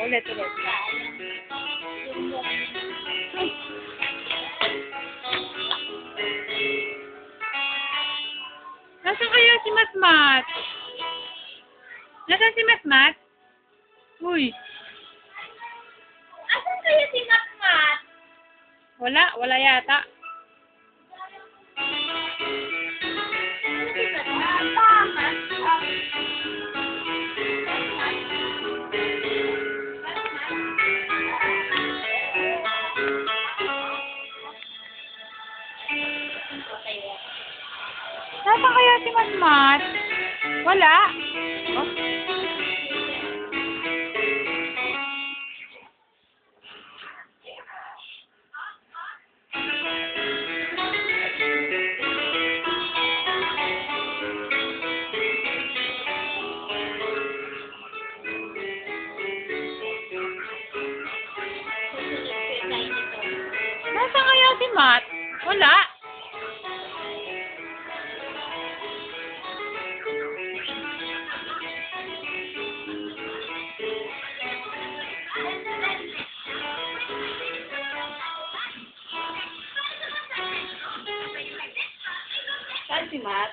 Ulit. Nasaan kaya si Matmat? Nasaan si Matmat? Uy. Asan kaya si Matmat? Wala yata. Nasaan kaya si Matmat? Wala. Oh. Nasaan kaya si Mat? Wala. Saan si Mat?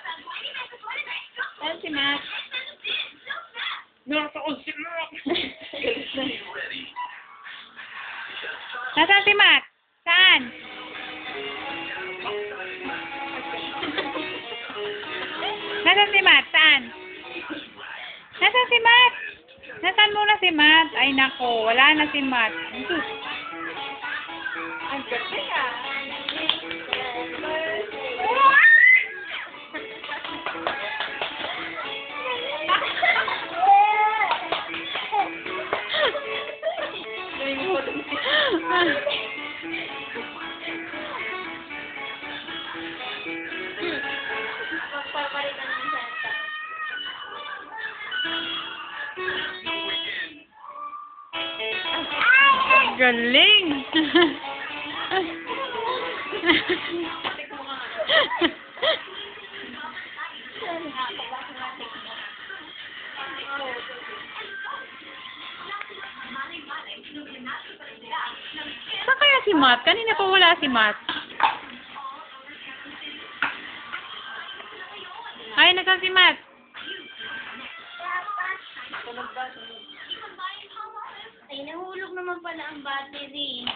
Saan si Mat? Nasa ko si Mat. Nasaan si Mat? Saan? Nasaan si Mat? Saan? Nasaan si Mat? Nasaan muna si Mat? Ay nako, wala na si Mat. Ang ganda ka. Magpapalitan ng Santa. Galing! Saan kaya si Mat? Kanina pa wala si Mat. Ay, nasaan si Mat? Ay, nahulog naman pala ang battery.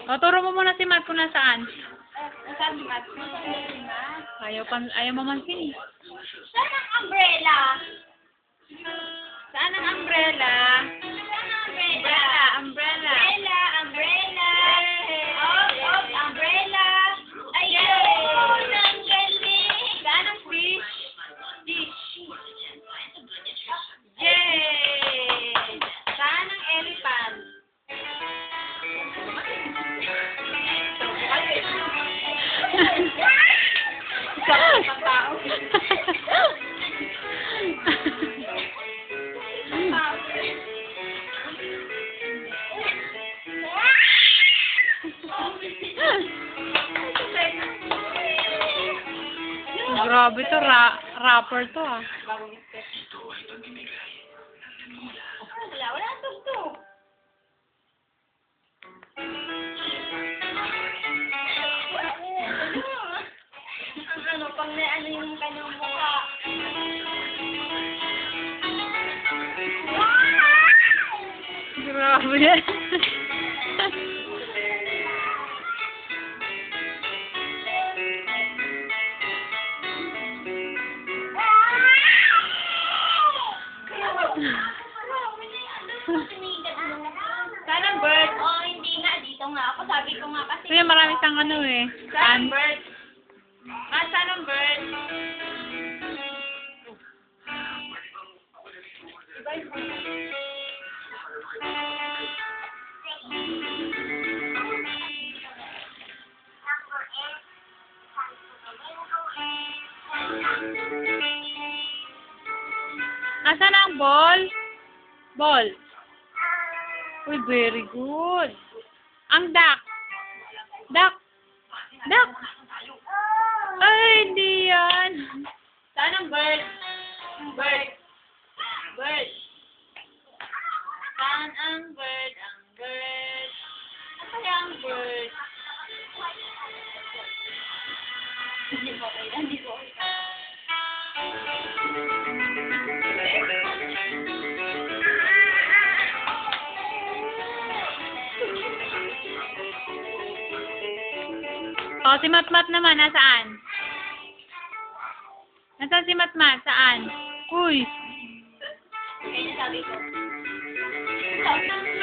O, turo mo muna si Mat kung nasaan. Nasaan si Mat? Nasaan si Mat? Ayaw mamansin. Saan ang umbrella? Saan ang umbrella? Saan ang umbrella? Umbrella. Umbrella! Oh, umbrella! Ayun! Ang galing! Saan ang fish? Yay! Saan ang elephant? Isang tao. Grabe to, rapper to ah. Wala tugtog. Ano, pang may ano yung kanyang mukha. Grabe yan. Saan ang bird? Oh, hindi nga. Dito nga ako. Sabi ko nga kasi. Kaya marami siyang ano eh. Saan ang bird? Saan ang bird? Asan ang ball? Ball. Uy, very good. Ang duck. Duck. Duck. Ay, hindi yan. Saan ang bird? Bird. Bird. Hindi ko. O, si Matmat naman, nasaan? Nasaan si Matmat? Saan? Uy! Kaya sabi ko. Sabi